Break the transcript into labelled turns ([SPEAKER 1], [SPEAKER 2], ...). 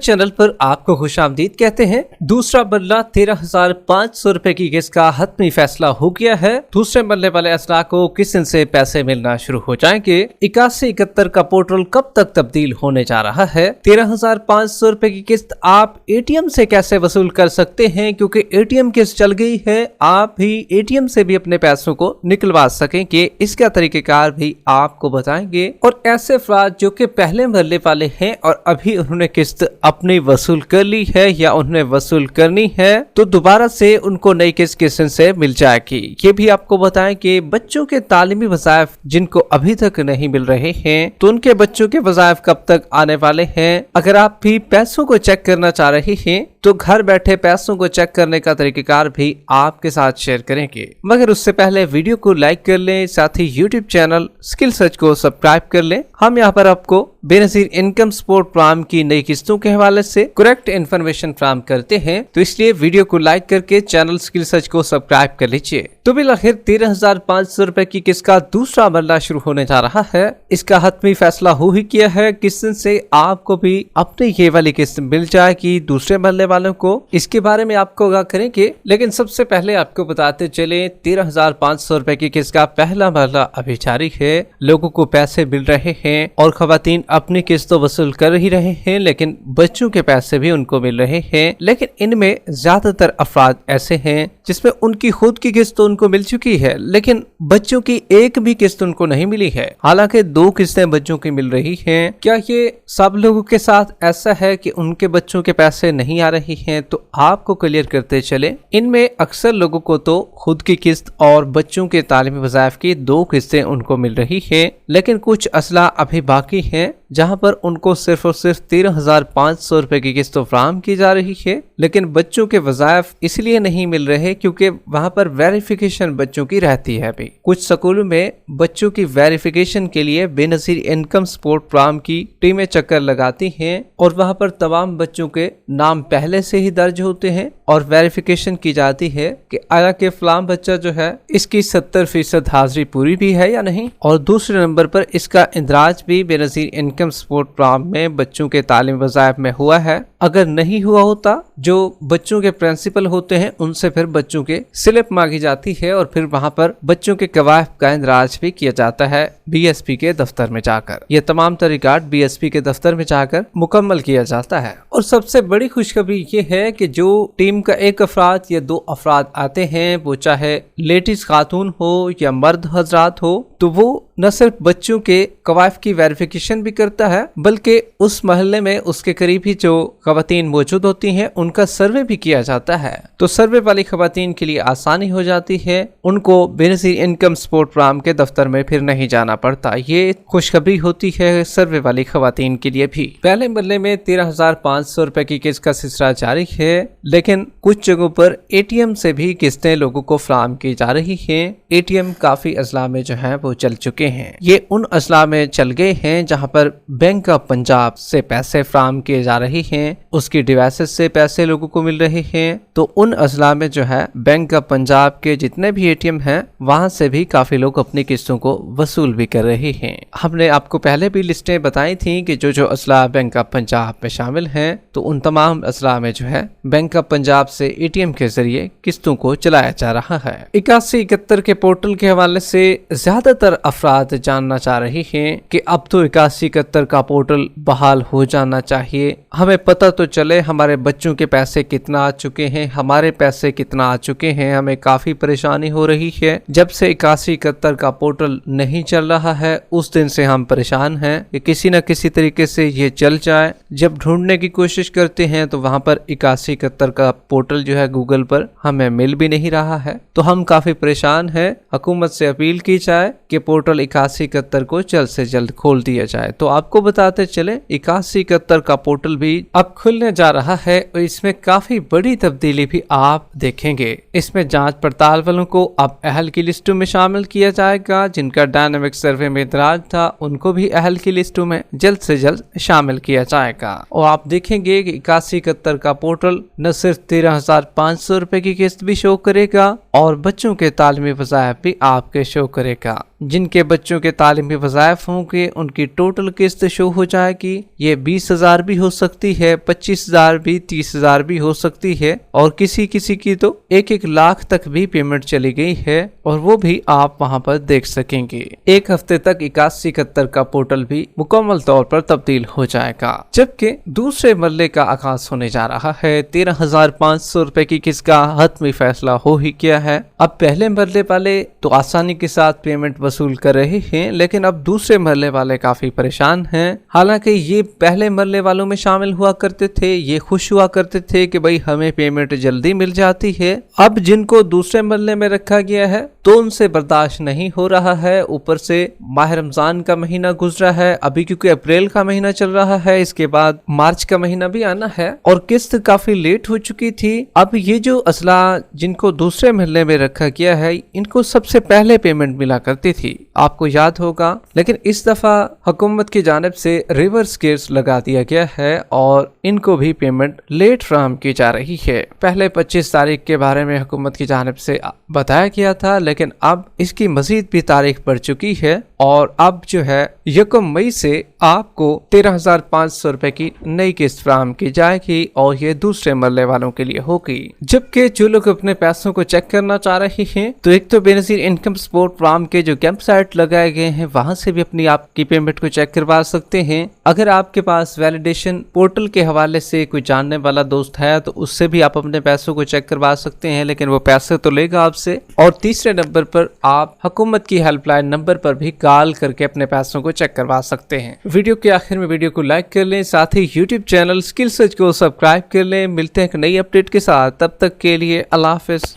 [SPEAKER 1] Channel पर आपको खुशामदीद कहते हैं। दूसरा मरला 13,500 रुपए की किस्त का हतमी फैसला हो गया है। दूसरे मरले वाले अजला को किस दिन से पैसे मिलना शुरू हो जाएंगे। 8171 का पोर्टल कब तक तब्दील होने जा रहा है। 13,500 रुपए की किस्त आप एटीएम से कैसे वसूल कर सकते हैं, क्योंकि एटीएम किस्त चल गई है। आप भी एटीएम से भी अपने पैसों को निकलवा सकेंगे, इसका तरीकेकार भी आपको बताएंगे। और ऐसे अफराद जो कि पहले मरले वाले हैं और अभी उन्होंने किस्त अपनी वसूल कर ली है या उन्हें वसूल करनी है, तो दोबारा से उनको नई किस्त किस दिन से मिल जाएगी, ये भी आपको बताएं कि बच्चों के तालीमी वज़ाइफ जिनको अभी तक नहीं मिल रहे हैं, तो उनके बच्चों के वज़ाइफ कब तक आने वाले हैं। अगर आप भी पैसों को चेक करना चाह रहे हैं तो घर बैठे पैसों को चेक करने का तरीकेकार भी आपके साथ शेयर करेंगे, मगर उससे पहले वीडियो को लाइक कर लें, साथ ही यूट्यूब चैनल स्किल सर्च को सब्सक्राइब कर लें। हम यहाँ पर आपको बेनजीर इनकम सपोर्ट प्रोग्राम की नई किस्तों के हवाले से करेक्ट इन्फॉर्मेशन फराहम करते हैं, तो इसलिए वीडियो को लाइक करके चैनल स्किल सर्च को सब्सक्राइब कर लीजिए। तो बिलाखिर 13,500 रुपए की किस्त का दूसरा मरला शुरू होने जा रहा है। इसका हतमी फैसला हो ही किया है, किस दिन से आपको भी अपनी ये वाली किस्त मिल जाएगी दूसरे मरले वालों को, इसके बारे में आपको आगाह करेंगे। लेकिन सबसे पहले आपको बताते चले 13,500 रुपए की किस्त का पहला मरला अभी जारी है। लोगों को पैसे मिल रहे हैं और खवातीन अपनी किस्त तो वसूल कर ही रहे हैं, लेकिन बच्चों के पैसे भी उनको मिल रहे हैं। लेकिन इनमें ज्यादातर अफराद ऐसे हैं जिसमें उनकी खुद की किस्त तो उनको मिल चुकी है, लेकिन बच्चों की एक भी किस्त उनको नहीं मिली है। हालांकि 2 किस्तें बच्चों की मिल रही हैं। क्या ये सब लोगों के साथ ऐसा है कि उनके बच्चों के पैसे नहीं आ रही हैं? तो आपको क्लियर करते चले, इनमें अक्सर लोगों को तो खुद की किस्त और बच्चों के तालीमी वज़ाइफ की 2 किस्तें उनको मिल रही है, लेकिन कुछ असला अभी बाकी हैं जहां पर उनको सिर्फ और सिर्फ 13,500 रुपए की किस्त फराहम की जा रही है, लेकिन बच्चों के वज़ाइफ इसलिए नहीं मिल रहे क्योंकि वहां पर वेरिफिकेशन बच्चों की रहती है। अभी कुछ स्कूलों में बच्चों की वेरिफिकेशन के लिए बेनजीर इनकम सपोर्ट प्रोग्राम की टीमें चक्कर लगाती हैं और वहां पर तमाम बच्चों के नाम पहले से ही दर्ज होते हैं और वेरिफिकेशन की जाती है कि आया कि फलां बच्चा जो है इसकी 70% हाजिरी पूरी भी है या नहीं। और दूसरे नंबर पर इसका इंदराज भी बेनजीर इनकम सपोर्ट प्रोग्राम में बच्चों के तालीम वज़ाइफ में हुआ है। अगर नहीं हुआ होता, जो बच्चों के प्रिंसिपल होते हैं उनसे फिर बच्चों के स्लिप मांगी जाती है और फिर वहां पर बच्चों के कवायद का इंदराज भी किया जाता है बीएसपी के दफ्तर में जाकर। ये तमाम तरीकात बीएसपी के दफ्तर में जाकर मुकम्मल किया जाता है। और सबसे बड़ी खुशखबरी ये है कि जो टीम का एक अफराद या 2 अफराद आते हैं, वो चाहे लेडीज खातून हो या मर्द हजरात हो, तो वो न सिर्फ बच्चों के कवायद की वेरिफिकेशन भी करता है, बल्कि उस महल्ले में उसके करीब ही जो खवातीन मौजूद होती हैं उनका सर्वे भी किया जाता है। तो सर्वे वाली खवातीन के लिए आसानी हो जाती है, उनको बेनजीर इनकम सपोर्ट प्रोग्राम के दफ्तर में फिर नहीं जाना पड़ता। ये खुशखबरी होती है सर्वे वाली खवातीन के लिए भी। पहले मरले में 13,500 रुपए की किस्त का सिलसिला जारी है, लेकिन कुछ जगहों पर एटीएम से भी किस्तें लोगों को फराहम की जा रही हैं। एटीएम काफी अजला में जो है वो चल चुके हैं। ये उन अजला में चल गए हैं जहां पर बैंक ऑफ पंजाब से पैसे फराहम किए जा रहे हैं, उसकी डिवाइसेस से पैसे लोगों को मिल रहे हैं। तो उन अजला में जो है बैंक ऑफ पंजाब के जितने भी एटीएम हैं वहां से भी काफी लोग अपनी किस्तों को वसूल भी कर रहे हैं। हमने आपको पहले भी लिस्टें बताई थी कि जो अजला बैंक ऑफ पंजाब में शामिल हैं, तो उन तमाम अजला में जो है बैंक ऑफ पंजाब से एटीएम के जरिए किस्तों को चलाया जा रहा है। 8171 के पोर्टल के हवाले से ज्यादातर अफराद जानना चाह रहे हैं कि अब तो 8171 का पोर्टल बहाल हो जाना चाहिए, हमें पता तो चले हमारे बच्चों के पैसे कितना आ चुके हैं, हमारे पैसे कितना आ चुके हैं। हमें काफी परेशानी हो रही है। जब से 8171 का पोर्टल नहीं चल रहा है उस दिन से हम परेशान हैं कि किसी न किसी तरीके से ये चल जाए। जब ढूंढने की कोशिश करते हैं तो वहां पर 8171 का पोर्टल जो है गूगल पर हमें मिल भी नहीं रहा है, तो हम काफी परेशान हैं। हुकूमत से अपील की जाए कि पोर्टल 8171 को जल्द से जल्द खोल दिया जाए। तो आपको बताते चले 8171 का पोर्टल भी अब खुलने जा रहा है और इसमें काफी बड़ी तब्दीली भी आप देखेंगे। इसमें जांच पड़ताल वालों को अब अहल की लिस्टों में शामिल किया जाएगा। जिनका डायनामिक सर्वे में इतराज था उनको भी अहल की लिस्टों में जल्द से जल्द शामिल किया जाएगा। और आप देखेंगे कि 8171 का पोर्टल न सिर्फ 13,500 रुपए की किस्त भी शो करेगा और बच्चों के तालीमी वज़ाइफ भी आपके शो करेगा। जिनके बच्चों के तालीमी वज़ाइफ होंगे उनकी टोटल किस्त शो हो जाएगी। ये 20,000 भी हो सकती है, 25,000 भी, 30,000 भी हो सकती है और किसी किसी की तो 1-1 लाख तक भी पेमेंट चली गई है और वो भी आप वहां पर देख सकेंगे। एक हफ्ते तक 8171 का पोर्टल भी मुकम्मल तौर पर तब्दील हो जाएगा। जबकि दूसरे मरले का आगाज होने जा रहा है। 13,500 रुपए की किस्त का हतमी फैसला हो ही गया है। अब पहले मरले वाले तो आसानी के साथ पेमेंट वसूल कर रहे हैं, लेकिन अब दूसरे मरले वाले काफी परेशान हैं। हालांकि ये पहले मरले वालों में शामिल हुआ करते थे, ये खुश हुआ करते थे कि भाई हमें पेमेंट जल्दी मिल जाती है। अब जिनको दूसरे मरले में रखा गया है तो उनसे बर्दाश्त नहीं हो रहा है। ऊपर से माह रमजान का महीना गुजरा है अभी, क्योंकि अप्रैल का महीना चल रहा है, इसके बाद मार्च का महीना भी आना है और किस्त काफी लेट हो चुकी थी। अब ये जो असला जिनको दूसरे मरले में रखा गया है इनको सबसे पहले पेमेंट मिला करती थी, आपको याद होगा। लेकिन इस दफा हुकूमत की जानिब से रिवर्स केस लगा दिया गया है और इनको भी पेमेंट लेट फराहम की जा रही है। पहले 25 तारीख के बारे में हुकूमत की जानिब से बताया गया था, लेकिन अब इसकी मजीद भी तारीख बढ़ चुकी है और अब जो है 1 मई से आपको 13,500 रुपए की नई किस्त फराहम की जाएगी और ये दूसरे मरले वालों के लिए होगी। जबकि जो लोग अपने पैसों को चेक करना चाह रहे हैं तो एक तो बेनजीर इनकम सपोर्ट प्रोग्राम के जो कैंप साइट लगाए गए हैं वहां से भी अपनी आपकी पेमेंट को चेक करवा सकते हैं। अगर आपके पास वैलिडेशन पोर्टल के हवाले से कोई जानने वाला दोस्त है तो उससे भी आप अपने पैसों को चेक करवा सकते हैं, लेकिन वो पैसे तो लेगा आपसे। और तीसरे नंबर पर आप हुकूमत की हेल्पलाइन नंबर पर भी कॉल करके अपने पैसों को चेक करवा सकते हैं। वीडियो के आखिर में वीडियो को लाइक कर लें, साथ ही यूट्यूब चैनल स्किल सर्च को सब्सक्राइब कर लें। मिलते हैं एक नई अपडेट के साथ, तब तक के लिए अल्लाह हाफिज।